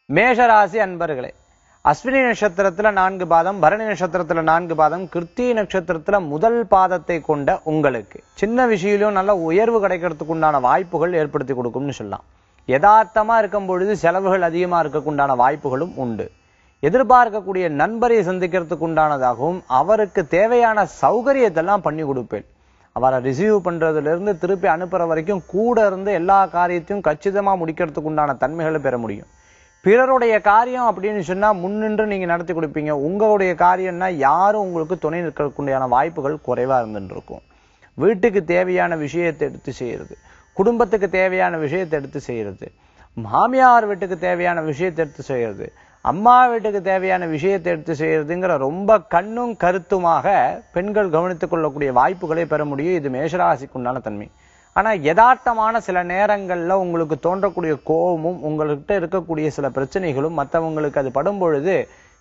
மேஷராசி அன்பர்களே, அஸ்வினி நட்சத்திரத்துல 4 பாதம், பரணி நட்சத்திரத்துல 4 பாதம், கிருத்திகை நட்சத்திரத்துல முதல் பாதத்தை கொண்ட உங்களுக்கு சின்ன விஷயிலும் நல்ல உயர்வு கிடைக்கிறதுக்கு உண்டான வாய்ப்புகள் ஏற்படுத்தி கொடுக்கும்னு சொல்லலாம். யதார்த்தமா இருக்கும் பொழுது செலவுகள் அதிகமா இருக்கக்குண்டான வாய்ப்புகளும் உண்டு. எதிர்பார்க்கக்கூடிய நண்பரை சந்திக்கிறதுக்கு உண்டானதாகவும் அவருக்கு தேவையான சௌகரியத்தெல்லாம் பண்ணி கொடுப்பேன். அவரை ரிசீவ் பண்றதுல இருந்து திருப்பி அனுப்புற வரைக்கும் கூட இருந்து எல்லா காரியத்தையும் கச்சிதமா முடிக்கிறதுக்கு உண்டான தன்மைகளை பெற முடியும். பிறருடைய காரியம் அப்படின்னு சொன்னா முன்னின்று நீங்க நடத்தி கொடுப்பீங்க. உங்களுடைய காரியம்னா யாரும் உங்களுக்கு துணை நிற்கக்கூடிய வாய்ப்புகள் குறைவா இருந்துட்டு இருக்கும். வீட்டுக்கு தேவையான விஷயத்தை எடுத்து செய்யறது, குடும்பத்துக்கு தேவையான விஷயத்தை எடுத்து செய்யறது, மாமியார் வீட்டுக்கு தேவையான விஷயத்தை எடுத்து செய்யறது, அம்மா வீட்டுக்கு தேவையான விஷயத்தை எடுத்து செய்யறதுங்கிற ரொம்ப கண்ணும் கருத்துமாக பெண்கள் கவனித்துக் கொள்ளக்கூடிய வாய்ப்புகளை பெற முடியும். இது மேஷராசிக்குண்டான தன்மை. ஆனா யதார்த்தமான சில நேரங்கள்ல உங்களுக்கு தோன்றக்கூடிய கோபமும் உங்கள்கிட்ட இருக்கக்கூடிய சில பிரச்சனைகளும் மற்றவங்களுக்கு அது படும் பொழுது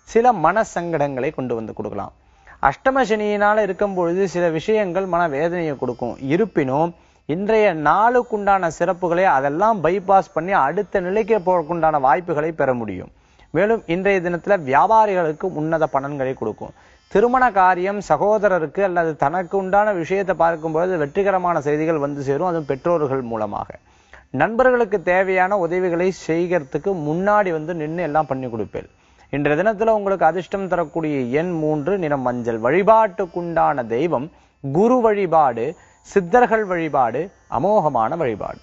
சில மன சங்கடங்களை கொண்டு வந்து கொடுக்கலாம். அஷ்டம சனியினால இருக்கும் பொழுது சில விஷயங்கள் மன வேதனையை கொடுக்கும். இருப்பினும் இன்றைய நாளுக்குண்டான சிறப்புகளை அதெல்லாம் பைபாஸ் பண்ணி அடுத்த நிலைக்கு போறதுக்குண்டான வாய்ப்புகளை பெற முடியும். மேலும் இன்றைய தினத்துல வியாபாரிகளுக்கு உன்னத பலன்களை கொடுக்கும். திருமண காரியம் சகோதரருக்கு அல்லது தனக்கு உண்டான விஷயத்தை பார்க்கும்போது வெற்றிகரமான செய்திகள் வந்து சேரும். அதுவும் பெற்றோர்கள் மூலமாக. நண்பர்களுக்கு தேவையான உதவிகளை செய்கிறதுக்கு முன்னாடி வந்து நின்று எல்லாம் பண்ணி கொடுப்பேன். இன்றைய தினத்துல உங்களுக்கு அதிர்ஷ்டம் தரக்கூடிய எண் 3, நிறம் மஞ்சள். வழிபாட்டுக்குண்டான தெய்வம் குரு வழிபாடு, சித்தர்கள் வழிபாடு, அமோகமான வழிபாடு.